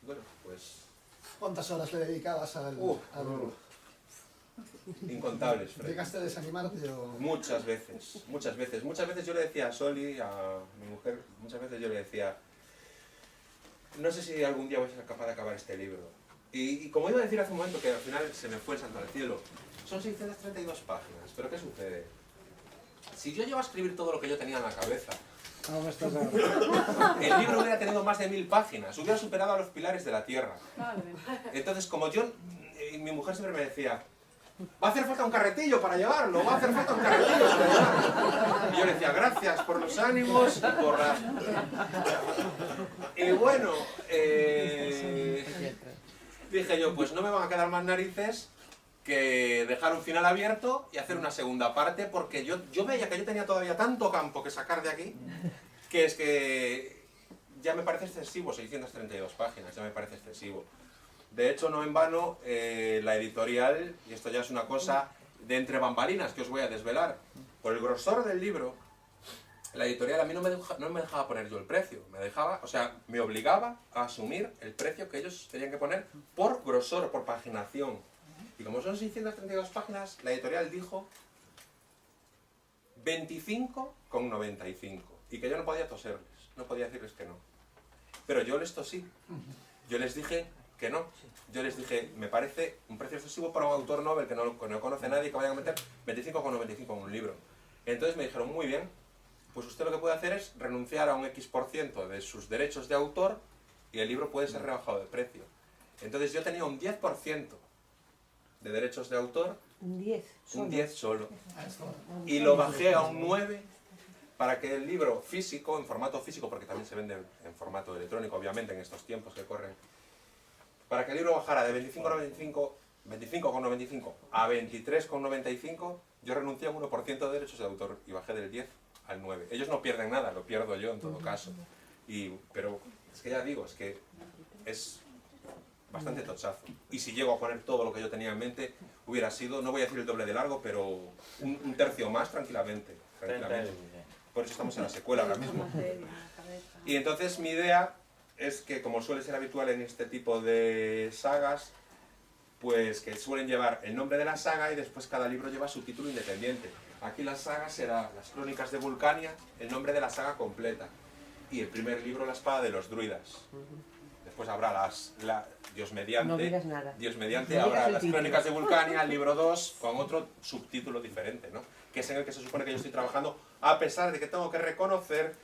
Bueno, pues
¿Cuántas horas le dedicabas al
incontables, Fred.
¿Llegaste a desanimarte o...?
Muchas veces. Muchas veces yo le decía a Soli, a mi mujer, muchas veces yo le decía, no sé si algún día voy a ser capaz de acabar este libro. Y como iba a decir hace un momento, que al final se me fue el santo al cielo, son 632 páginas, pero ¿qué sucede? Si yo llego a escribir todo lo que yo tenía en la cabeza,
No me estás dando.
el libro hubiera tenido más de 1000 páginas, hubiera superado a los pilares de la tierra.
Madre.
Entonces, como yo, mi mujer siempre me decía, va a hacer falta un carretillo para llevarlo, va a hacer falta un carretillo para llevarlo. Y yo le decía, gracias por los ánimos y por la... Y bueno, dije yo, pues no me van a quedar más narices que dejar un final abierto y hacer una segunda parte, porque yo veía que yo tenía todavía tanto campo que sacar de aquí, que es que ya me parece excesivo, 632 páginas, ya me parece excesivo. De hecho, no en vano, la editorial, y esto ya es una cosa de entre bambalinas que os voy a desvelar, por el grosor del libro, la editorial a mí no me dejaba poner yo el precio, me obligaba a asumir el precio que ellos tenían que poner por grosor, por paginación. Y como son 632 páginas, la editorial dijo 25,95, y que yo no podía toserles, no podía decirles que no. Pero yo les tosí, yo les dije que no. Yo les dije, me parece un precio excesivo para un autor novel que no conoce a nadie, que vaya a meter 25,95 en un libro. Entonces me dijeron, muy bien, pues usted lo que puede hacer es renunciar a un X% de sus derechos de autor y el libro puede ser rebajado de precio. Entonces yo tenía un 10% de derechos de autor,
Un 10.
un 10 solo. Y lo bajé a un 9 para que el libro físico, en formato físico, porque también se vende en formato electrónico, obviamente, en estos tiempos que corren, para que el libro bajara de 25,95 a 23,95, yo renuncié a un 1% de derechos de autor y bajé del 10 al 9. Ellos no pierden nada, lo pierdo yo en todo caso. Pero es que ya digo, es que es bastante tochazo. Y si llego a poner todo lo que yo tenía en mente, hubiera sido, no voy a decir el doble de largo, pero un tercio más tranquilamente. Por eso estamos en la secuela ahora mismo. Y entonces mi idea es que, como suele ser habitual en este tipo de sagas, pues que suelen llevar el nombre de la saga y después cada libro lleva su título independiente. Aquí la saga será Las Crónicas de Vulcania, el nombre de la saga completa. Y el primer libro, La Espada de los Druidas. Después habrá Dios mediante,
No digas nada.
Dios mediante,
No digas
habrá
el
Las
título.
Crónicas de Vulcania, el libro 2, con otro subtítulo diferente, ¿no? Que es en el que se supone que yo estoy trabajando, a pesar de que tengo que reconocer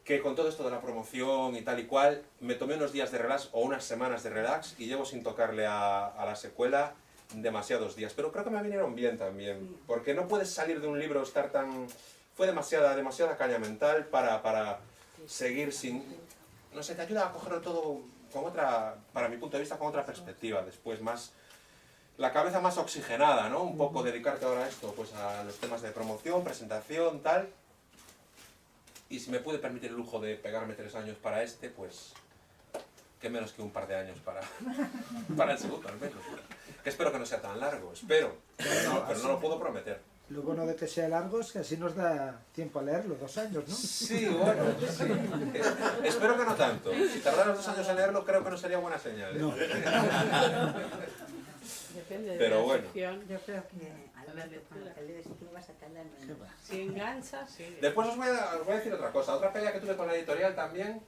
que con todo esto de la promoción y tal y cual, me tomé unos días de relax o unas semanas de relax y llevo sin tocarle a la secuela demasiados días. Pero creo que me vinieron bien también, porque no puedes salir de un libro, estar tan... Fue demasiada caña mental para seguir sin... No sé, te ayuda a cogerlo todo con otra, para mi punto de vista, con otra perspectiva, después más... La cabeza más oxigenada, ¿no? Un poco dedicarte ahora a esto, pues a los temas de promoción, presentación, tal... Y si me puede permitir el lujo de pegarme 3 años para este, pues... qué menos que un par de años para el segundo, al menos. Que espero que no sea tan largo, espero. Pero no lo puedo prometer.
Lo bueno de que sea largo es que así nos da tiempo a leerlo, 2 años, ¿no?
Sí, bueno, sí. Espero que no tanto. Si tardaras 2 años en leerlo, creo que no sería buena señal. ¿Eh?
No.
Depende de
Pero
la
bueno.
sección.
Yo creo que a lo mejor con lo que lees tú vas a tardar menos.
Si engancha, sí.
Después os voy a decir otra cosa. Otra pelea que tuve con la editorial también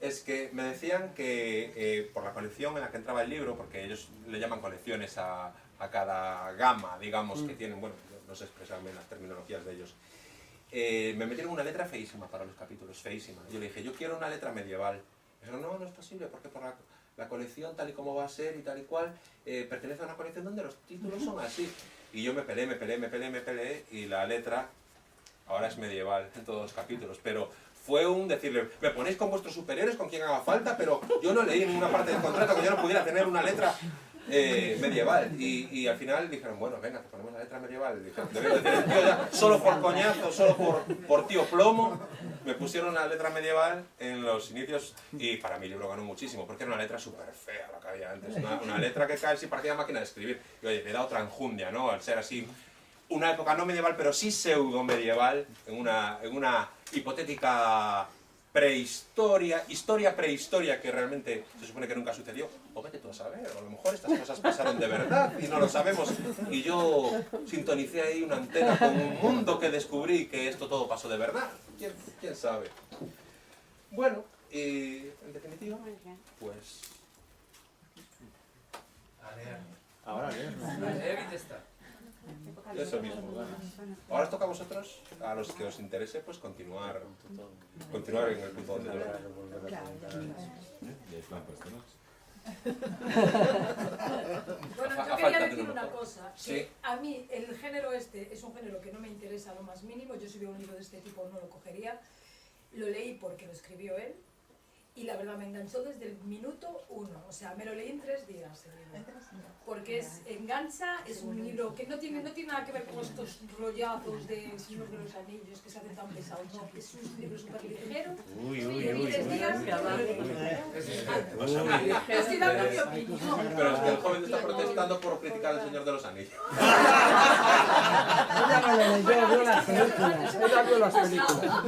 es que me decían que por la colección en la que entraba el libro, porque ellos le llaman colecciones a cada gama, digamos, que tienen, bueno, no sé expresarme en las terminologías de ellos, me metieron una letra feísima para los capítulos, feísima. Yo le dije, yo quiero una letra medieval. Me dijeron, no es posible, porque por la colección tal y como va a ser y tal y cual, pertenece a una colección donde los títulos son así. Y yo me peleé, y la letra ahora es medieval en todos los capítulos, pero fue un decirle, me ponéis con vuestros superiores, con quien haga falta, pero yo no leí en ninguna parte del contrato que yo no pudiera tener una letra medieval. Y al final dijeron, bueno, venga, te ponemos la letra medieval. Dijeron, debemos decir el tío ya, solo por coñazo, solo por tío plomo. me pusieron una letra medieval en los inicios y para mi libro ganó muchísimo, porque era una letra súper fea la que había antes, una letra que casi parecía máquina de escribir. Y oye, le da otra enjundia, ¿no? Al ser así, una época no medieval, pero sí pseudo medieval, en una hipotética historia prehistoria que realmente se supone que nunca sucedió. O vete tú a saber, o a lo mejor estas cosas pasaron de verdad y no lo sabemos. Y yo sintonicé ahí una antena con un mundo que descubrí que esto todo pasó de verdad. ¿Quién sabe? Bueno, y en definitiva, pues...
Ahora bien.
Eso mismo. Ahora os toca a vosotros, a los que os interese, pues continuar en el punto donde yo.
Bueno,
A
yo
falta
quería
de
decir
uno
una
mejor.
cosa.
Sí.
Que a mí el género este es un género que no me interesa lo más mínimo. Yo si veo un libro de este tipo no lo cogería. Lo leí porque lo escribió él. Y la verdad me enganchó desde el minuto 1. O sea, me lo leí en 3 días el libro. Porque engancha, es un libro que no tiene nada que ver con estos rollazos de Señor de los Anillos que se hacen tan pesados. No, es un libro súper ligero. Y en 3 días... Estoy dando mi opinión.
Pero es que el joven está protestando por criticar al Señor de los Anillos.
Ella no lo leyó, vio las películas. Ella vio las películas.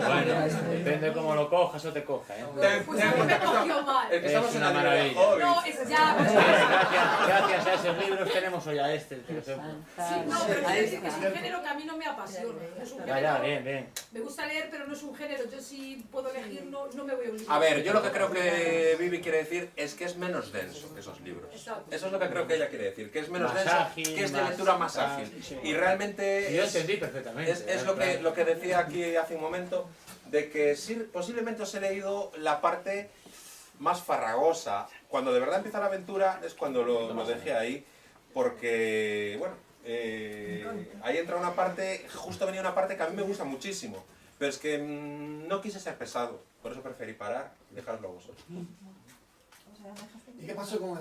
Bueno, depende de cómo lo cojas o te cojas, ¿eh?
Pues a mí me cogió mal.
El que estamos
Es
en
una
la librería
maravilla.
Hobbit.
No, es ya...
Gracias a esos libros tenemos hoy a este, por ejemplo.
Sí, no, pero quiero decir que es un género que a mí no me apasiona. No es un
Ya,
género,
bien, bien.
me gusta leer, pero no es un género. Yo si puedo elegir, no me voy a un libro.
A ver, yo lo que creo que Vivi quiere decir es que es menos denso que esos libros.
Exacto.
Eso es lo que creo que ella quiere decir, que es menos
Más
denso,
ágil,
que es de
más
lectura más
tal,
ágil.
sí.
Y realmente
Yo entendí perfectamente.
es lo que decía aquí hace un momento, de que sí, posiblemente os he leído la parte más farragosa. Cuando de verdad empieza la aventura es cuando lo dejé ahí, porque, bueno, ahí entra una parte, justo venía una parte que a mí me gusta muchísimo, pero es que no quise ser pesado, por eso preferí parar y dejarlo a vosotros.
¿Y qué pasó con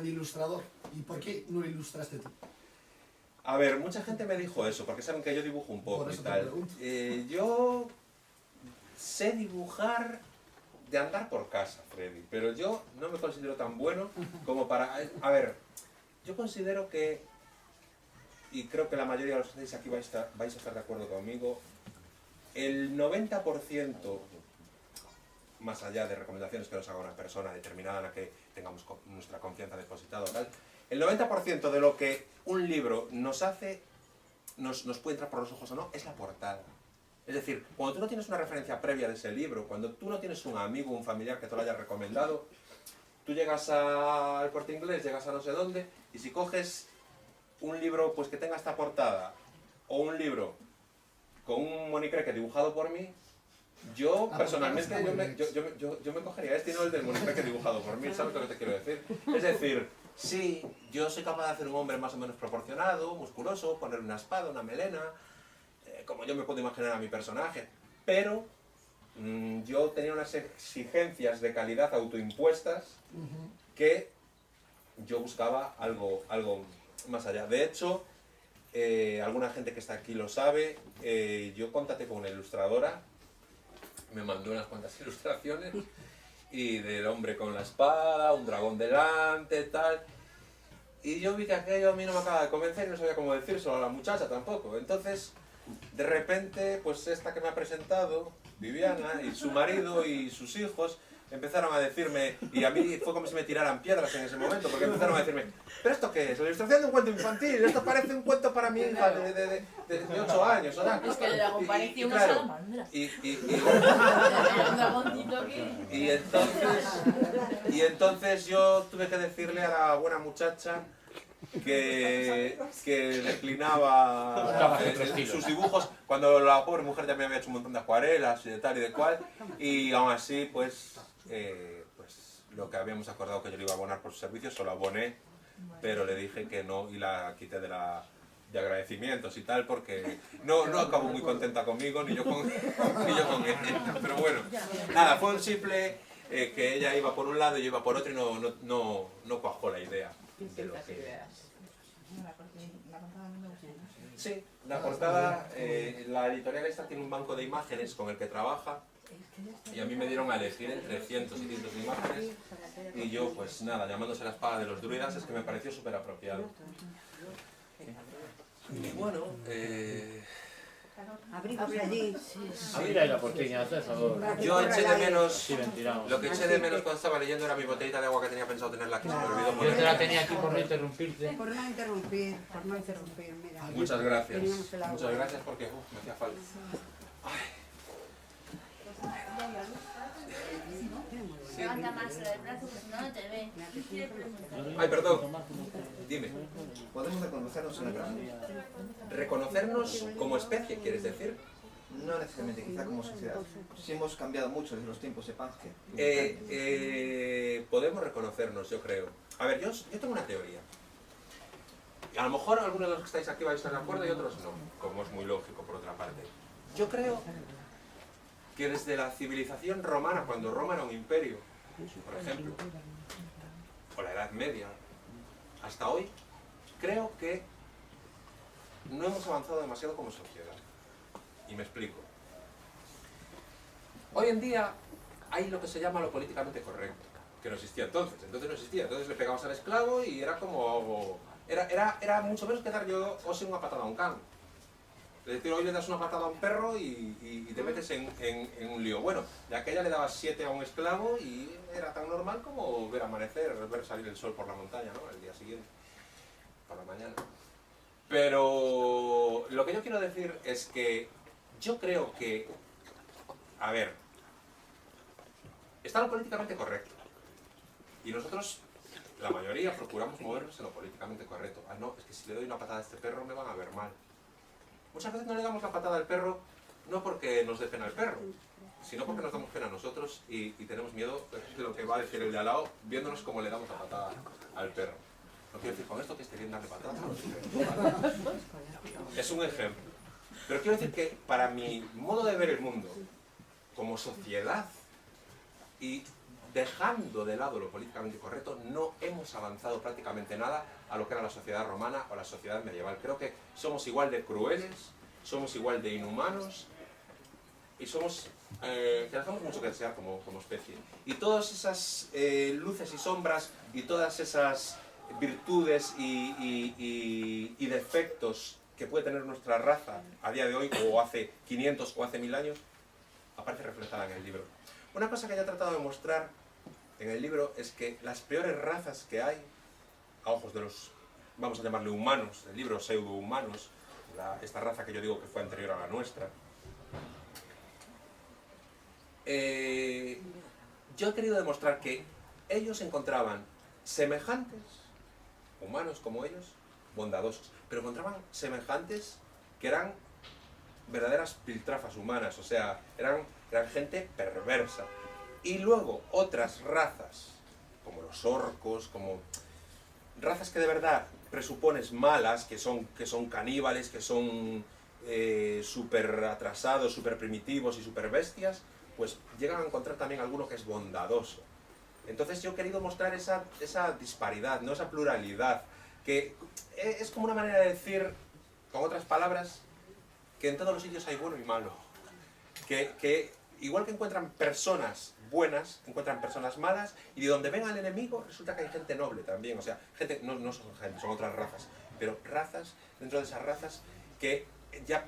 el ilustrador? ¿Y por qué no lo ilustraste tú?
A ver, mucha gente me dijo eso, porque saben que yo dibujo un poco
Por
y
eso te
tal.
pregunto.
Yo sé dibujar de andar por casa, Freddy, pero yo no me considero tan bueno como para... A ver, yo considero que, y creo que la mayoría de los que estáis aquí vais a estar de acuerdo conmigo, el 90%, más allá de recomendaciones que nos haga una persona determinada en la que tengamos nuestra confianza depositada o tal, el 90% de lo que un libro nos hace, nos puede entrar por los ojos o no, es la portada. Es decir, cuando tú no tienes una referencia previa de ese libro, cuando tú no tienes un amigo, un familiar que te lo haya recomendado, tú llegas al Corte Inglés, llegas a no sé dónde, y si coges un libro pues que tenga esta portada, o un libro con un monicreque dibujado por mí, yo personalmente yo me cogería este y no el del monicreque dibujado por mí, ¿sabes lo que te quiero decir? Es decir, sí, yo soy capaz de hacer un hombre más o menos proporcionado, musculoso, poner una espada, una melena, como yo me puedo imaginar a mi personaje, pero yo tenía unas exigencias de calidad autoimpuestas que yo buscaba algo más allá. De hecho, alguna gente que está aquí lo sabe, yo contacté con una ilustradora, me mandó unas cuantas ilustraciones, y del hombre con la espada, un dragón delante, tal, y yo vi que aquello a mí no me acaba de convencer y no sabía cómo decírselo a la muchacha tampoco. Entonces, de repente, pues esta que me ha presentado, Viviana, y su marido y sus hijos, empezaron a decirme, y a mí fue como si me tiraran piedras en ese momento, porque empezaron a decirme, ¿pero esto qué es? La ilustración de un cuento infantil, esto parece un cuento para mi hija de 8 años, ¿o no?
Es que el dragón parecía una
claro,
salamandra.
Un dragoncito aquí.
y entonces yo tuve que decirle a la buena muchacha que declinaba sus dibujos cuando la pobre mujer ya me había hecho un montón de acuarelas y de tal y de cual, y aún así pues lo que habíamos acordado que yo le iba a abonar por sus servicios, se lo aboné, pero le dije que no y la quité de agradecimientos y tal, porque no acabó muy contenta conmigo ni yo con ella, pero bueno, nada, fue un simple que ella iba por un lado y yo iba por otro y no cuajó la idea de lo que... Sí, La portada, la editorial esta tiene un banco de imágenes con el que trabaja y a mí me dieron a elegir entre cientos y cientos de imágenes y yo, pues nada, llamándose la espada de los druidas, es que me pareció súper apropiado. Y bueno,
Abrimos allí.
Mira la porteña, por favor.
yo eché de menos,
Sí, ventilamos.
lo que eché de menos cuando estaba leyendo era mi botellita de agua que tenía pensado tenerla aquí, se me olvidó
Yo te
ponerla.
la tenía aquí por no interrumpirte.
Por no interrumpir, mira.
Muchas gracias,
Teníamos el agua.
muchas gracias porque me hacía falta.
Levanta más el brazo, que si no, no te ve.
Ay, perdón, dime.
Podemos reconocernos en la cara.
¿Reconocernos como especie, quieres decir?
No necesariamente, quizá como sociedad. Sí hemos cambiado mucho desde los tiempos de Pange.
Podemos reconocernos, yo creo. A ver, yo tengo una teoría. A lo mejor algunos de los que estáis aquí vais a estar de acuerdo y otros no, como es muy lógico por otra parte. Yo creo que desde la civilización romana, cuando Roma era un imperio, por ejemplo, o la Edad Media, hasta hoy, creo que no hemos avanzado demasiado como sociedad. Y me explico. Hoy en día hay lo que se llama lo políticamente correcto, que no existía entonces. Entonces no existía. Entonces le pegabas al esclavo y era como... Era mucho menos que dar yo una patada a un can. Es decir, hoy le das una patada a un perro y te metes en un lío. Bueno, de aquella le dabas 7 a un esclavo y era tan normal como ver amanecer, ver salir el sol por la montaña, ¿no? El día siguiente, por la mañana. Pero lo que yo quiero decir es que yo creo que, a ver, está lo políticamente correcto. Y nosotros, la mayoría, procuramos movernos en lo políticamente correcto. Ah, no, es que si le doy una patada a este perro me van a ver mal. Muchas veces no le damos la patada al perro, no porque nos dé pena el perro, sino porque nos damos pena a nosotros y tenemos miedo de lo que va a decir el de al lado, viéndonos cómo le damos la patada al perro. No quiero decir con esto que esté bien darle patadas a los perros. Es un ejemplo. Pero quiero decir que para mi modo de ver el mundo, como sociedad, y dejando de lado lo políticamente correcto, no hemos avanzado prácticamente nada a lo que era la sociedad romana o la sociedad medieval. Creo que somos igual de crueles, somos igual de inhumanos y somos que dejamos mucho que desear como especie. Y todas esas luces y sombras y todas esas virtudes y defectos que puede tener nuestra raza a día de hoy, o hace 500 o hace 1000 años, aparece reflejada en el libro. Una cosa que yo he tratado de mostrar en el libro es que las peores razas que hay, a ojos de los, vamos a llamarle humanos, el libro pseudo-humanos, esta raza que yo digo que fue anterior a la nuestra, yo he querido demostrar que ellos encontraban semejantes, humanos como ellos, bondadosos, pero encontraban semejantes que eran verdaderas piltrafas humanas, o sea, eran gente perversa. Y luego otras razas, como los orcos, como razas que de verdad presupones malas, que son caníbales, que son súper atrasados, súper primitivos y súper bestias, pues llegan a encontrar también alguno que es bondadoso. Entonces yo he querido mostrar esa disparidad, ¿no? Esa pluralidad, que es como una manera de decir, con otras palabras, que en todos los sitios hay bueno y malo. Que igual que encuentran personas buenas, encuentran personas malas, y de donde ven al enemigo resulta que hay gente noble también. O sea, gente, no son gente, son otras razas, pero razas, dentro de esas razas, que ya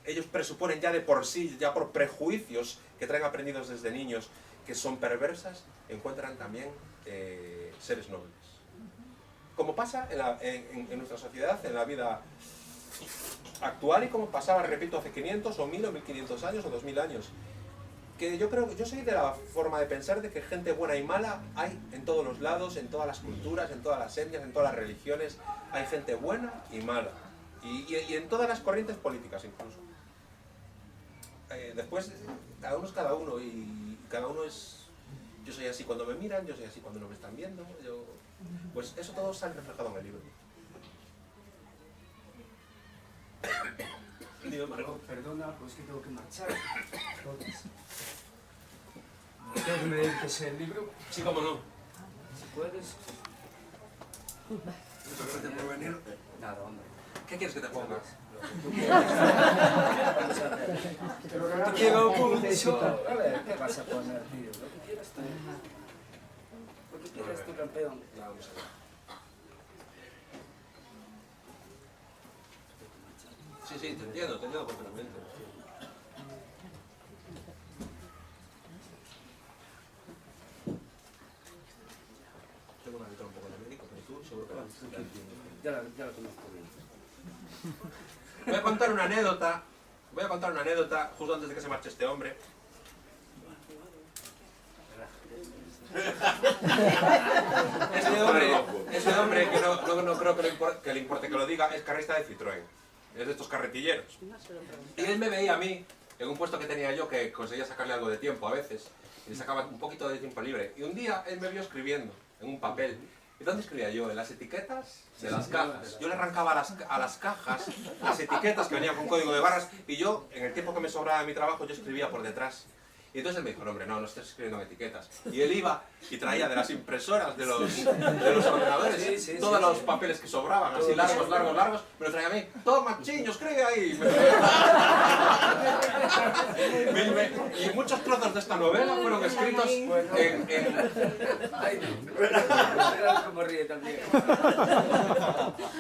ellos presuponen ya de por sí, ya por prejuicios que traen aprendidos desde niños, que son perversas, encuentran también seres nobles. Como pasa en nuestra sociedad, en la vida actual, y como pasaba, repito, hace 500 o 1000 o 1500 años o 2000 años. Que yo soy de la forma de pensar de que gente buena y mala hay en todos los lados, en todas las culturas, en todas las etnias, en todas las religiones. Hay gente buena y mala. Y en todas las corrientes políticas incluso. Después, cada uno es cada uno, y cada uno es... Yo soy así cuando me miran, yo soy así cuando no me están viendo. Pues eso todo sale reflejado en el libro. Digo, Marco.
Perdona, pues que tengo que marchar. ¿Tengo que me dediques el libro?
Sí, cómo no.
Si puedes.
Muchas gracias por venir.
Nada, hombre.
¿Qué quieres que te ponga?
Pero no quiero mucho. A ver, ¿qué vas a poner, tío? Lo que quieras tú. Lo que quieras tú, campeón.
Vamos a ver. Sí, te entiendo completamente. Tengo una letra un poco de médico, pero tú seguro que la entiendes.
Ya la conozco bien.
Voy a contar una anécdota justo antes de que se marche este hombre. Ese hombre que no creo que le importe que lo diga, es carrista de Citroën. Es de estos carretilleros. Y él me veía a mí, en un puesto que tenía yo, que conseguía sacarle algo de tiempo a veces, y le sacaba un poquito de tiempo libre. Y un día él me vio escribiendo en un papel. ¿Y dónde escribía yo? En las etiquetas de las cajas. Yo le arrancaba a las cajas las etiquetas que venían con código de barras, y yo, en el tiempo que me sobraba de mi trabajo, yo escribía por detrás. Y entonces él me dijo, no, hombre, no estés escribiendo en etiquetas. Y él iba y traía de las impresoras de los ordenadores todos los papeles que sobraban, así largos, me los traía a mí. Toma, chiño, escribe ahí. Y muchos trozos de esta novela fueron escritos
Ay, como ríe también.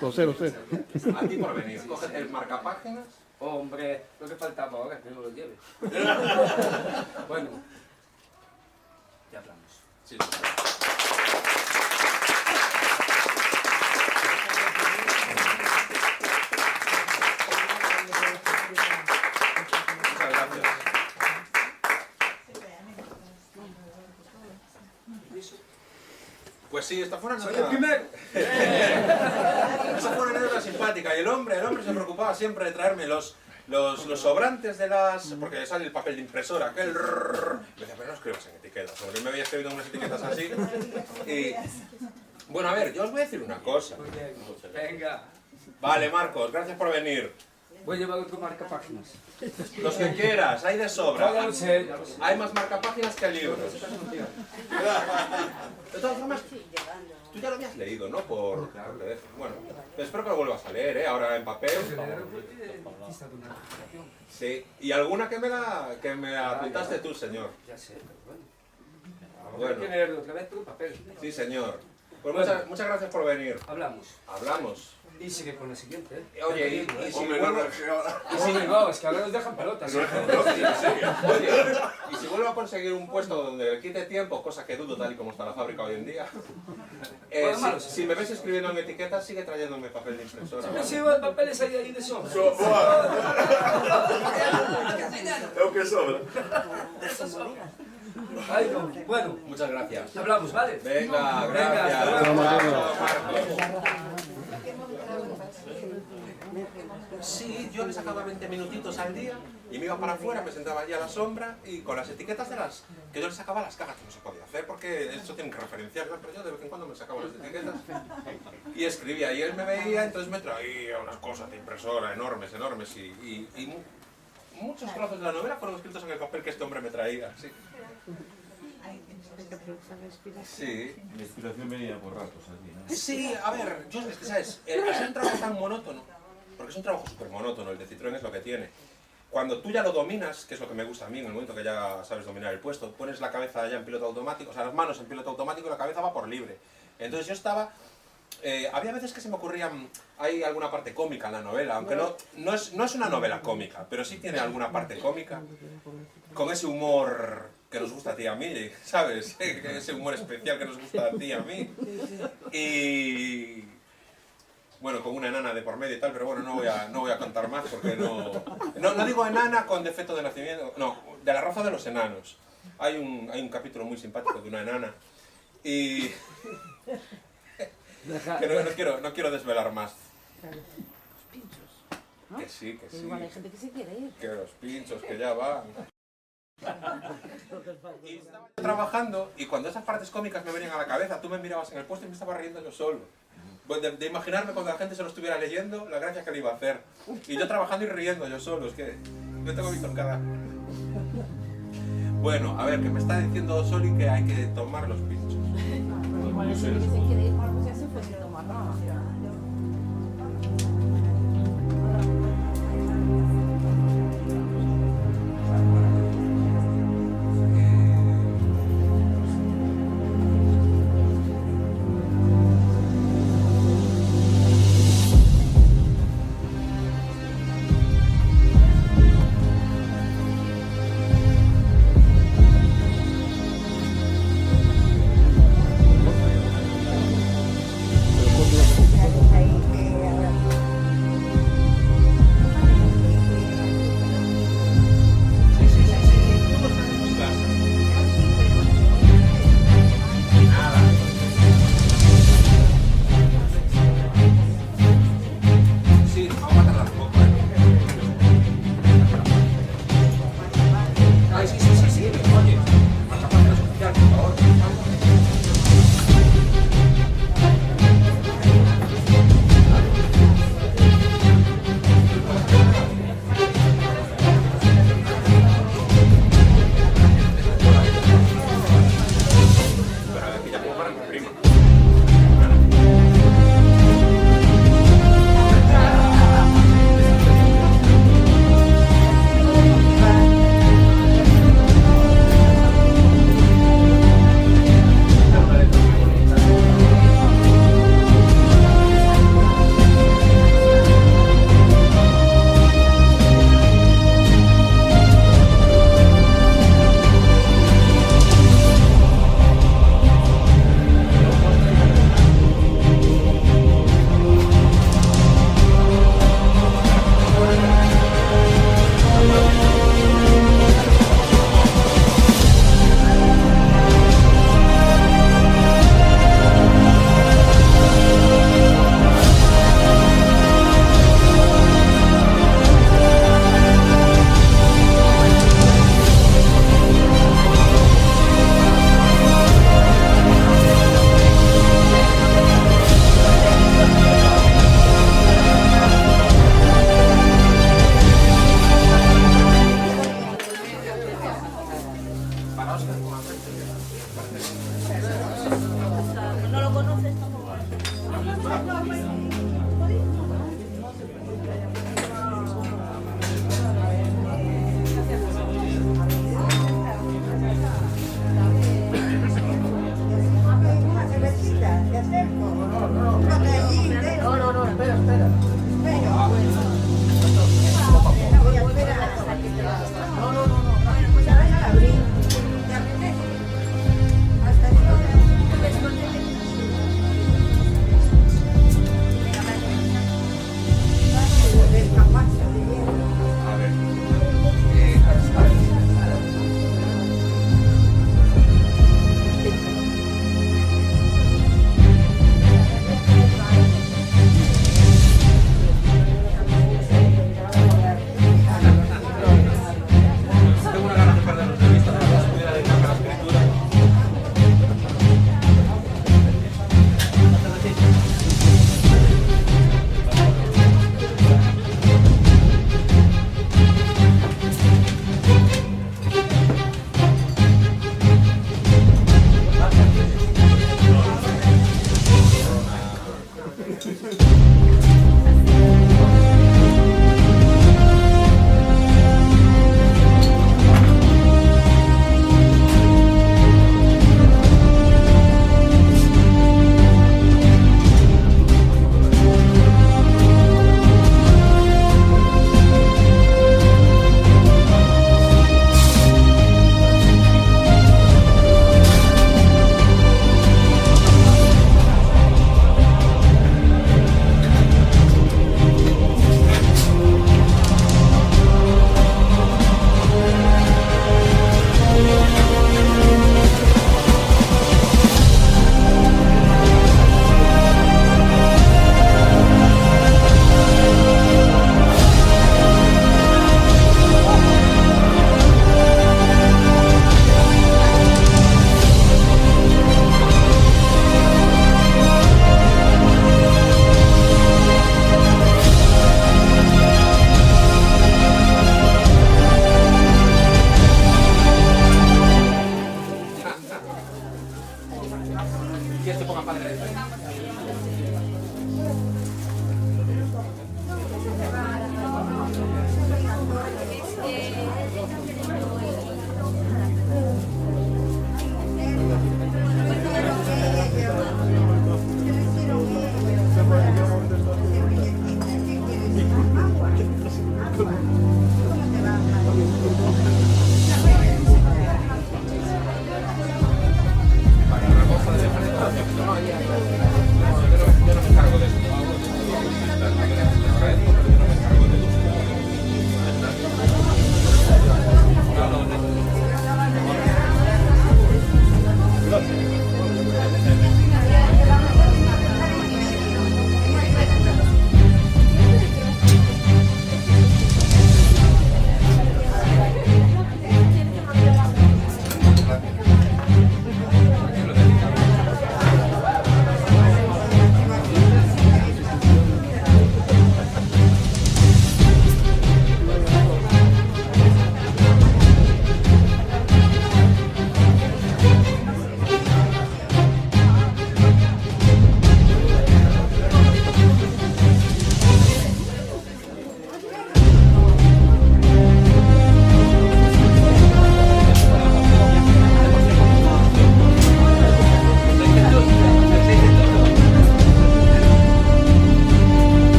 Lo sé.
A ti por venir. Cógete el marcapáginas.
Hombre, lo que faltaba ahora, que no lo lleve. Bueno, ya hablamos.
Sí. Muchas gracias. Pues sí, esta fue una anécdota.
¡Soy el primero!
Esa fue una anécdota simpática. Y el hombre se preocupaba siempre de traerme los sobrantes de las... Porque sale el papel de impresora. Me decía, pero no escribas en etiquetas. Porque él me había escrito unas etiquetas así. Y... Bueno, a ver, yo os voy a decir una cosa.
Venga.
Vale, Marcos, gracias por venir.
Voy a llevar otro marcapáginas.
Los que quieras, hay de sobra.
Ya lo sé.
Hay más marcapáginas que libros. De todas formas, tú ya lo habías leído, ¿no? Por PDF. Bueno, espero que lo vuelvas a leer, ahora en papel. Sí, y alguna que me apuntaste tú, señor.
Ya sé, pero bueno.
Bueno.
Hay que leerlo otra vez por papel.
Sí, señor. Pues
Bueno.
muchas gracias por venir.
Hablamos. Y sigue con la siguiente, ¿eh?
Oye, y si vuelvo...
No, es que ahora nos dejan pelotas.
Oye, y si vuelvo a conseguir un puesto donde quite tiempo, cosa que dudo tal y como está la fábrica hoy en día, si me ves escribiendo en etiquetas, sigue trayéndome papel de impresora.
Siempre se llevan papeles ahí de sobra.
Lo que sobra.
Ay, no. Bueno,
muchas gracias.
Hablamos, ¿vale?
Venga, gracias.
Hasta luego.
Sí, yo le sacaba 20 minutitos al día y me iba para afuera, me sentaba allí a la sombra y con las etiquetas de las... que yo le sacaba las cajas, que no se podía hacer porque eso tienen que referenciarlas, pero yo de vez en cuando me sacaba las etiquetas y escribía y él me veía, entonces me traía unas cosas de impresora enormes y muchos trozos de la novela fueron escritos en el papel que este hombre me traía, sí. Sí.
La inspiración venía por ratos aquí, ¿no?
Sí, a ver, yo es que sabes, al ser un trabajo tan monótono, porque es un trabajo súper monótono, el de Citroën es lo que tiene. Cuando tú ya lo dominas, que es lo que me gusta a mí, en el momento que ya sabes dominar el puesto, pones la cabeza ya en piloto automático, o sea, las manos en piloto automático y la cabeza va por libre. Entonces yo estaba... había veces que se me ocurrían, hay alguna parte cómica en la novela, aunque no es una novela cómica, pero sí tiene alguna parte cómica, con ese humor que nos gusta a ti y a mí, ¿sabes? Ese humor especial que nos gusta a ti y a mí. Y... bueno, con una enana de por medio y tal, pero bueno, no voy a contar más porque no digo enana con defecto de nacimiento, no, de la raza de los enanos. Hay un capítulo muy simpático de una enana y... que no quiero desvelar más.
Los pinchos, ¿no?
Que sí.
Igual hay gente que se quiere ir.
Que los pinchos, que ya van. Y estaba trabajando y cuando esas partes cómicas me venían a la cabeza, tú me mirabas en el puesto y me estaba riendo yo solo. De imaginarme cuando la gente se lo estuviera leyendo, la gracia que le iba a hacer. Y yo trabajando y riendo yo solo, es que yo tengo visto en cada... Bueno, a ver, que me está diciendo Soli que hay que tomar los pinchos.
Igual es que se quiere ir, pues ya se puede tomar, ¿no?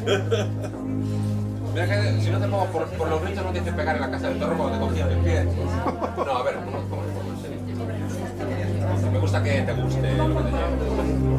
Mira que si no te pongo por los gritos no te hice pegar en la casa del perro cuando te cogía el pie. No, a ver, ¿cómo en serio? Me gusta que te guste lo que te llevo.